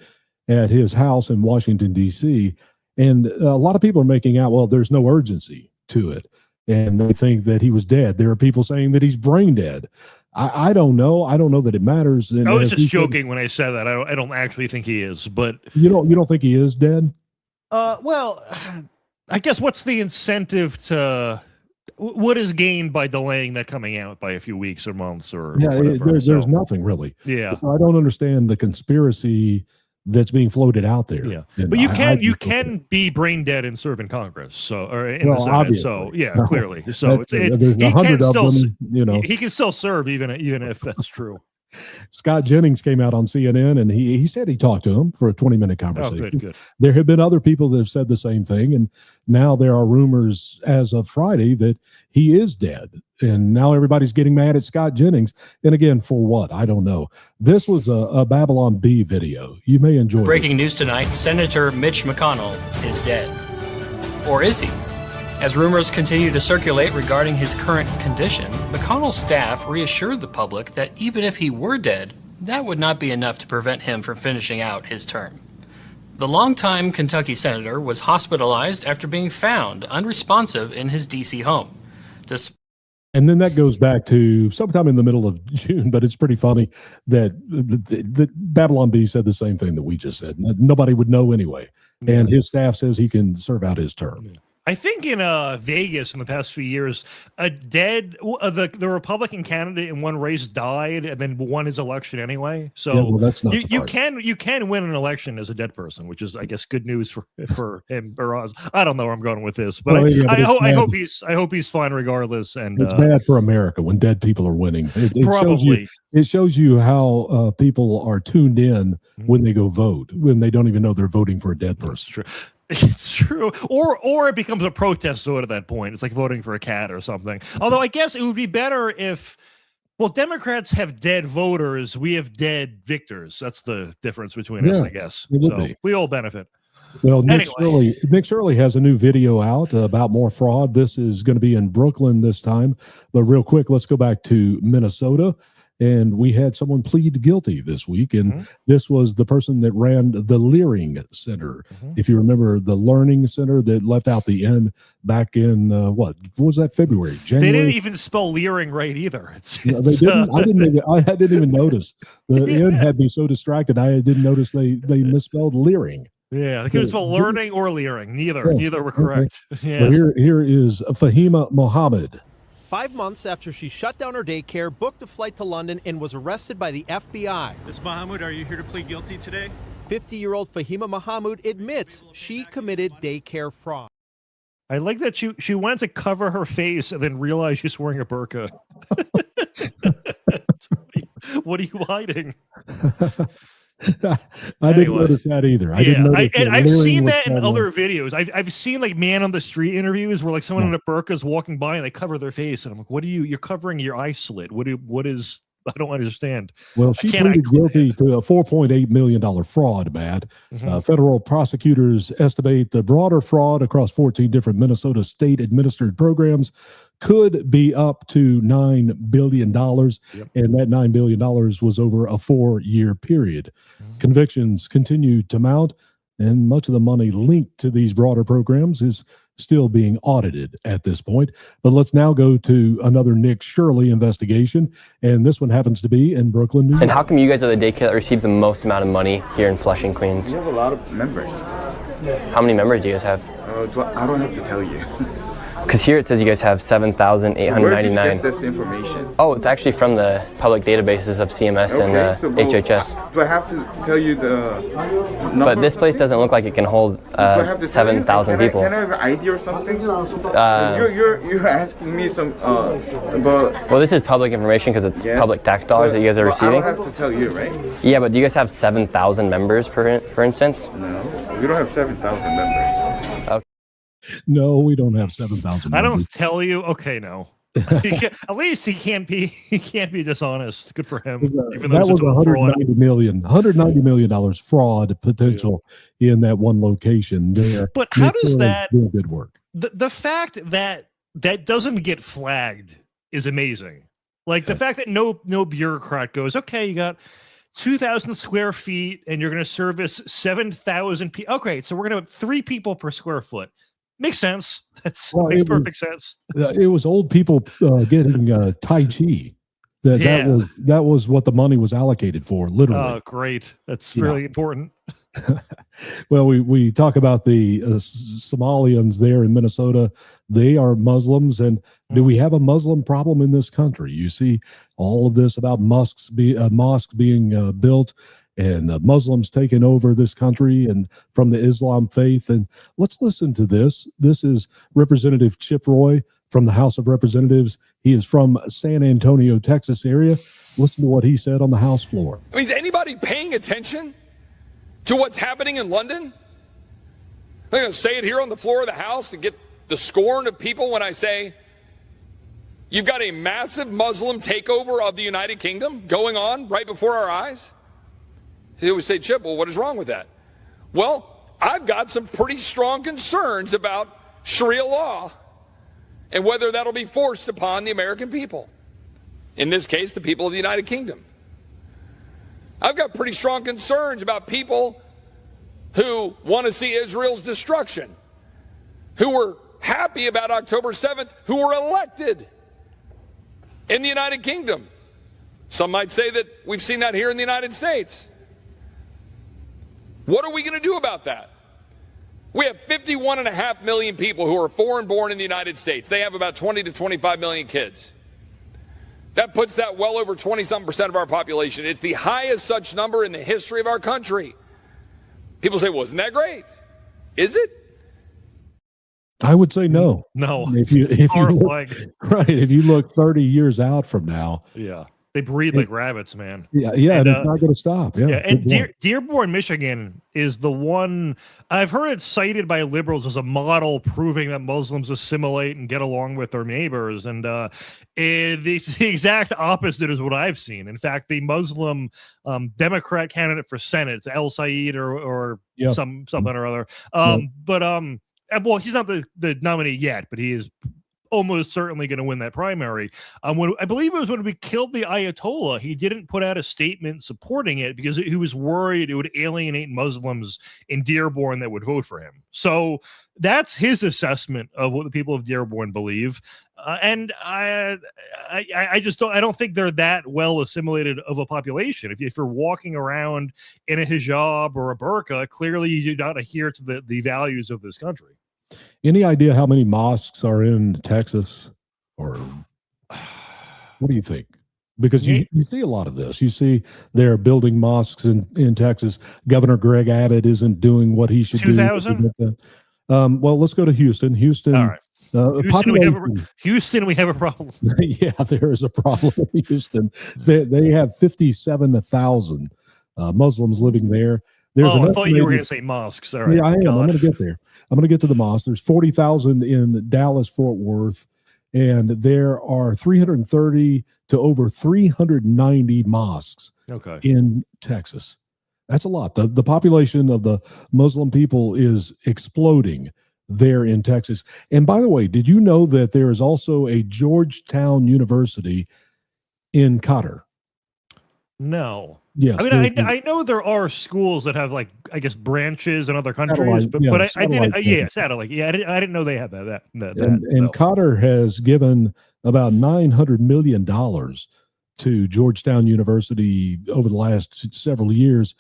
at his house in Washington, D.C., and a lot of people are making out, well, there's no urgency to it, and they think that he was dead. There are people saying that he's brain dead. I don't know. I don't know that it matters. And I was just joking when I said that. I don't actually think he is, but you don't think he is dead? Well, I guess what's the incentive to? What is gained by delaying that coming out by a few weeks or months or whatever? There's nothing really. Yeah, I don't understand the conspiracy that's being floated out there. Yeah, but you can be brain dead and serve in Congress, so or in the Senate. Obviously. So yeah, clearly. So he can still serve even if that's true. Scott Jennings came out on CNN and he said he talked to him for a 20-minute conversation. Oh, good. There have been other people that have said the same thing, and now there are rumors as of Friday that he is dead. And now everybody's getting mad at Scott Jennings. And again, for what? I don't know. This was a Babylon Bee video. You may enjoy it. Breaking news tonight, Senator Mitch McConnell is dead. Or is he? As rumors continue to circulate regarding his current condition, McConnell's staff reassured the public that even if he were dead, that would not be enough to prevent him from finishing out his term. The longtime Kentucky senator was hospitalized after being found unresponsive in his D.C. home. And then that goes back to sometime in the middle of June, but it's pretty funny that the Babylon Bee said the same thing that we just said. Nobody would know anyway. And his staff says he can serve out his term. I think in Vegas in the past few years, the Republican candidate in one race died and then won his election anyway. So that's not you can win an election as a dead person, which is, I guess, good news for him or us. I don't know where I'm going with this, but I hope he's fine regardless. And it's bad for America when dead people are winning. It shows you how people are tuned in when they go vote, when they don't even know they're voting for a dead person. That's true. It's true. Or it becomes a protest vote at that point. It's like voting for a cat or something. Although I guess it would be better if, well, Democrats have dead voters. We have dead victors. That's the difference between us, I guess. So we all benefit. Well, Nick Shirley has a new video out about more fraud. This is going to be in Brooklyn this time. But real quick, let's go back to Minnesota. And we had someone plead guilty this week, and this was the person that ran the Leering Center. If you remember, the Learning Center that left out the N back in, what was that, February, January? They didn't even spell Leering right either. They didn't. I didn't even notice. The N had me so distracted, I didn't notice they misspelled Leering. Yeah, they could have spelled learning or leering. Neither were correct. Okay. Yeah. Here is Fahima Mohammed. 5 months after she shut down her daycare, booked a flight to London, and was arrested by the FBI. Ms. Mahmoud, are you here to plead guilty today? 50-year-old Fahima Mohammed admits she committed daycare fraud. I like that she went to cover her face and then realized she's wearing a burqa. What are you hiding? I didn't notice that either. I've seen that in other videos. I've seen like man on the street interviews where like someone in a burqa is walking by and they cover their face, and I'm like, "What are you? You're covering your eye slit. What is I don't understand. Well, she pleaded guilty to a $4.8 million fraud, Matt. Federal prosecutors estimate the broader fraud across 14 different Minnesota state-administered programs could be up to $9 billion, and that $9 billion was over a 4-year period. Convictions continue to mount, and much of the money linked to these broader programs is still being audited at this point. But let's now go to another Nick Shirley investigation, and this one happens to be in Brooklyn, New York. And how come you guys are the daycare that receives the most amount of money here in Flushing, Queens? We have a lot of members. How many members do you guys have? I don't have to tell you. Because here it says you guys have 7,899. So where did you get this information? Oh, it's actually from the public databases of CMS and HHS. Do I have to tell you the number? But this place doesn't look like it can hold 7,000 people. Can I have an ID or something? You're asking me some about... Well, this is public information because it's public tax dollars that you guys are receiving. I don't have to tell you, right? Yeah, but do you guys have 7,000 members, for instance? No, we don't have 7,000 members. Okay. No, we don't have 7,000. I don't tell you. Okay, no. At least he can't be dishonest. Good for him. That was $190 million fraud potential in that one location there. But how does that do good work? The fact that that doesn't get flagged is amazing. Like the fact that no bureaucrat goes, okay, you got 2,000 square feet and you're going to service 7,000 people. Okay, so we're going to have 3 people per square foot. Makes sense. Makes perfect sense. It was old people getting Tai Chi. That was what the money was allocated for, literally. Oh, great. That's really important. Well, we talk about the Somalians there in Minnesota. They are Muslims. And do we have a Muslim problem in this country? You see all of this about mosques being built and Muslims taking over this country and from the Islam faith. And let's listen to this. This is Representative Chip Roy from the House of Representatives. He is from San Antonio, Texas area. Listen to what he said on the House floor. I mean, is anybody paying attention to what's happening in London? I'm going to say it here on the floor of the House and get the scorn of people when I say you've got a massive Muslim takeover of the United Kingdom going on right before our eyes. They would say, Chip, well, what is wrong with that? Well, I've got some pretty strong concerns about Sharia law and whether that'll be forced upon the American people. In this case, the people of the United Kingdom. I've got pretty strong concerns about people who want to see Israel's destruction, who were happy about October 7th, who were elected in the United Kingdom. Some might say that we've seen that here in the United States. What are we going to do about that? We have 51.5 million people who are foreign born in the United States. They have about 20 to 25 million kids. That puts that well over 20-something% of our population. It's the highest such number in the history of our country. People say, well, isn't that great? Is it? I would say no. No. If you look 30 years out from now. Yeah. They breed like rabbits, man. Yeah, and it's not going to stop. Yeah, and Dearborn, Michigan is the one I've heard it cited by liberals as a model proving that Muslims assimilate and get along with their neighbors. And it's the exact opposite is what I've seen. In fact, the Muslim Democrat candidate for Senate, El Said or something or other. Well, he's not the nominee yet, but he is almost certainly going to win that primary. When I believe it was when we killed the Ayatollah, he didn't put out a statement supporting it because he was worried it would alienate Muslims in Dearborn that would vote for him. So that's his assessment of what the people of Dearborn believe. And I don't think they're that well assimilated of a population. If you're walking around in a hijab or a burqa, clearly you do not adhere to the values of this country. Any idea how many mosques are in Texas, or what do you think? Because you see a lot of this. You see they're building mosques in Texas. Governor Greg Abbott isn't doing what he should 2,000? do. Well, let's go to Houston. Houston. All right. Houston, we have a problem. Yeah, there is a problem in Houston. They have 57,000 Muslims living there. I thought you were going to say mosques. All right. Yeah, I am. I'm going to get there. I'm going to get to the mosques. There's 40,000 in Dallas, Fort Worth, and there are 330 to over 390 mosques in Texas. That's a lot. The population of the Muslim people is exploding there in Texas. And by the way, did you know that there is also a Georgetown University in Qatar? No. Yes. I mean, I know there are schools that have, like, I guess, branches in other countries, but I didn't. Satellite. Yeah, I didn't know they had that. And Qatar has given about $900 million to Georgetown University over the last several years.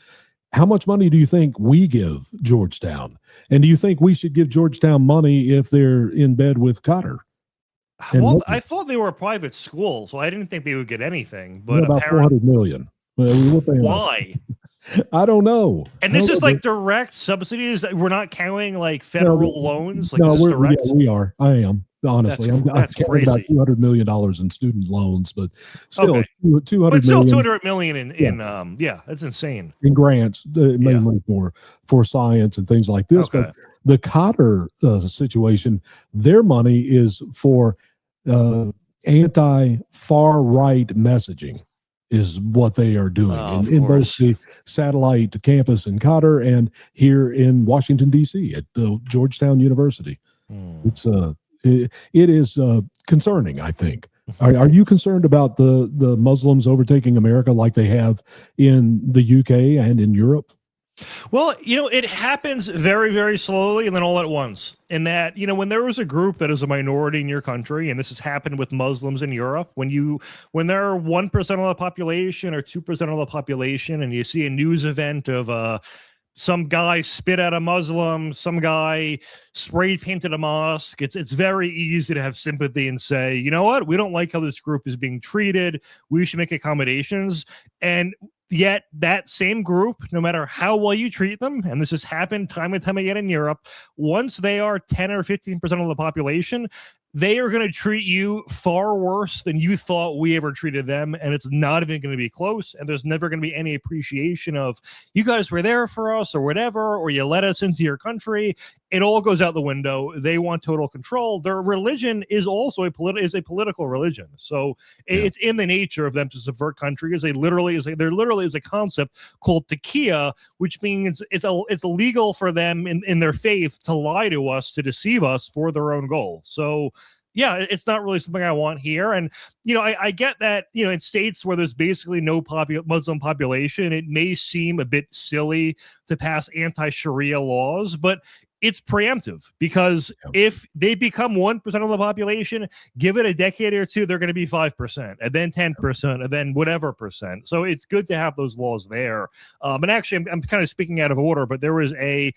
How much money do you think we give Georgetown? And do you think we should give Georgetown money if they're in bed with Qatar? Well, I thought they were a private school, so I didn't think they would get anything. But about $400 million. Why? I don't know. And this is like direct subsidies. We're not counting like federal loans. Like, no, yeah, we are. I am. Honestly, that's crazy. About $200 million in student loans, but still, okay. $200 million in that's insane. In grants, mainly for science and things like this. But the Qatar situation, their money is for anti-far right messaging, is what they are doing in both the satellite campus in Qatar and here in Washington D.C. at Georgetown University. It is concerning, I think. Are you concerned about the Muslims overtaking America like they have in the UK and in Europe? Well, it happens very, very slowly and then all at once. In that, when there was a group that is a minority in your country, and this has happened with Muslims in Europe, when there are 1% of the population or 2% of the population, and you see a news event of some guy spit at a Muslim, some guy spray painted a mosque, it's very easy to have sympathy and say, you know what, we don't like how this group is being treated. We should make accommodations. And yet that same group, no matter how well you treat them, and this has happened time and time again in Europe, once they are 10 or 15% of the population, they are going to treat you far worse than you thought we ever treated them. And it's not even going to be close. And there's never going to be any appreciation of, you guys were there for us or whatever, or you let us into your country. It all goes out the window. They want total control. Their religion is also a political religion. So it's in the nature of them to subvert countries. There literally is a concept called taqiyya, which means it's illegal for them in their faith to lie to us, to deceive us for their own goal. So yeah, it's not really something I want here. And, I get that, in states where there's basically no Muslim population, it may seem a bit silly to pass anti-Sharia laws, but it's preemptive, because if they become 1% of the population, give it a decade or two, they're going to be 5%, and then 10%, and then whatever percent. So it's good to have those laws there. And actually, I'm kind of speaking out of order, but there was a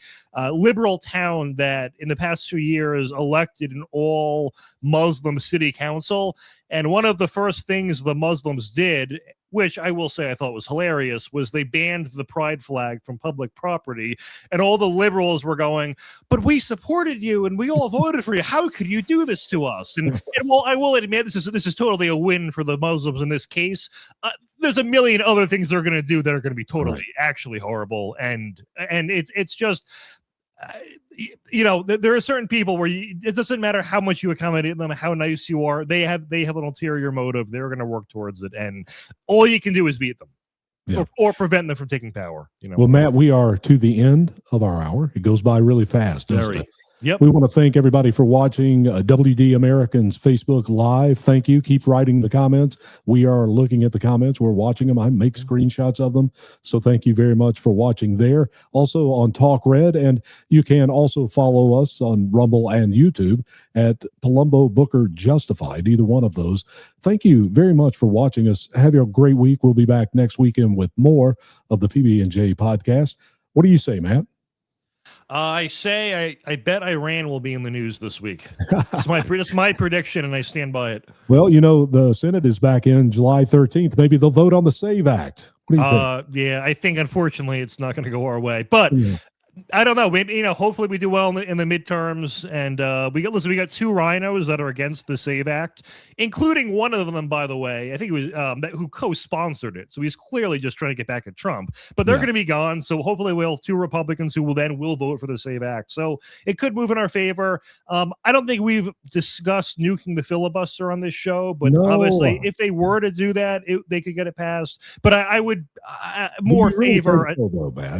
liberal town that in the past 2 years elected an all Muslim city council. And one of the first things the Muslims did, which I will say I thought was hilarious, was they banned the pride flag from public property. And all the liberals were going, but we supported you and we all voted for you. How could you do this to us? And well, I will admit, this is totally a win for the Muslims in this case. There's a million other things they're going to do that are going to be totally actually horrible. And it's just... there are certain people where it doesn't matter how much you accommodate them, how nice you are. They have an ulterior motive. They're going to work towards it, and all you can do is beat them, or prevent them from taking power. Well, Matt, we are to the end of our hour. It goes by really fast, doesn't it? Yep. We want to thank everybody for watching WD Americans Facebook Live. Thank you. Keep writing the comments. We are looking at the comments. We're watching them. I make screenshots of them. So thank you very much for watching there. Also on Talk Red, and you can also follow us on Rumble and YouTube at Palumbo Booker Justified, either one of those. Thank you very much for watching us. Have a great week. We'll be back next weekend with more of the PB&J podcast. What do you say, Matt? I bet Iran will be in the news this week. It's my prediction, and I stand by it. Well, the Senate is back in July 13th. Maybe they'll vote on the SAVE Act. What do you think? Yeah, I think, unfortunately, it's not going to go our way. But I don't know. Maybe, hopefully we do well in the midterms, and we got two rhinos that are against the SAVE Act, including one of them, by the way. I think it was who co-sponsored it. So he's clearly just trying to get back at Trump. But they're going to be gone. So hopefully we'll have two Republicans who will vote for the SAVE Act. So it could move in our favor. I don't think we've discussed nuking the filibuster on this show, but obviously if they were to do that, they could get it passed. But I would more favor.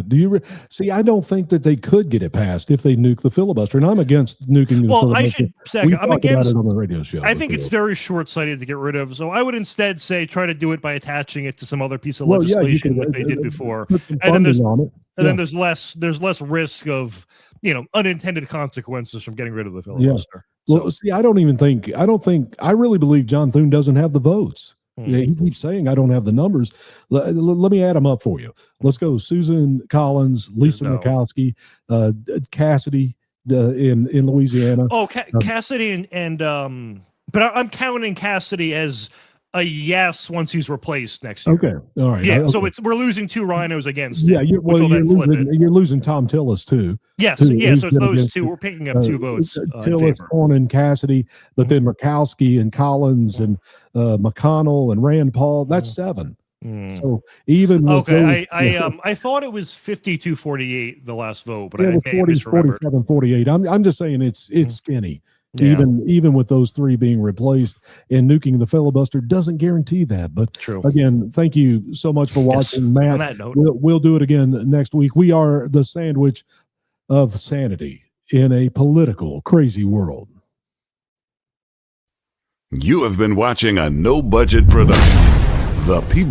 Do you see? I don't think that they could get it passed if they nuke the filibuster, and I'm against nuking the filibuster. I should say I'm against it on the radio show. I think it's very short-sighted to get rid of. So I would instead say try to do it by attaching it to some other piece of legislation that they did before, and then there's less risk of unintended consequences from getting rid of the filibuster. Yeah. Well, see, I really believe John Thune doesn't have the votes. Yeah, he keeps saying I don't have the numbers. Let me add them up for you. Let's go. Susan Collins, Lisa Murkowski, Cassidy in Louisiana. Oh, Cassidy and but I'm counting Cassidy as a yes once he's replaced next year. Okay, all right. Yeah, so we're losing two rhinos against him. Yeah, you're losing Tom Tillis too. Yes, so it's those two. We're picking up two votes. Tillis, Cornyn, Cassidy, but then Murkowski and Collins and McConnell and Rand Paul. That's 7. So even with I thought it was 52-48 the last vote, but I may have misremembered. 47-48. I'm just saying it's skinny. Yeah. Even with those 3 being replaced, and nuking the filibuster doesn't guarantee that. But again, thank you so much for watching, Matt. On that note, we'll do it again next week. We are the sandwich of sanity in a political crazy world. You have been watching a no budget production. The PB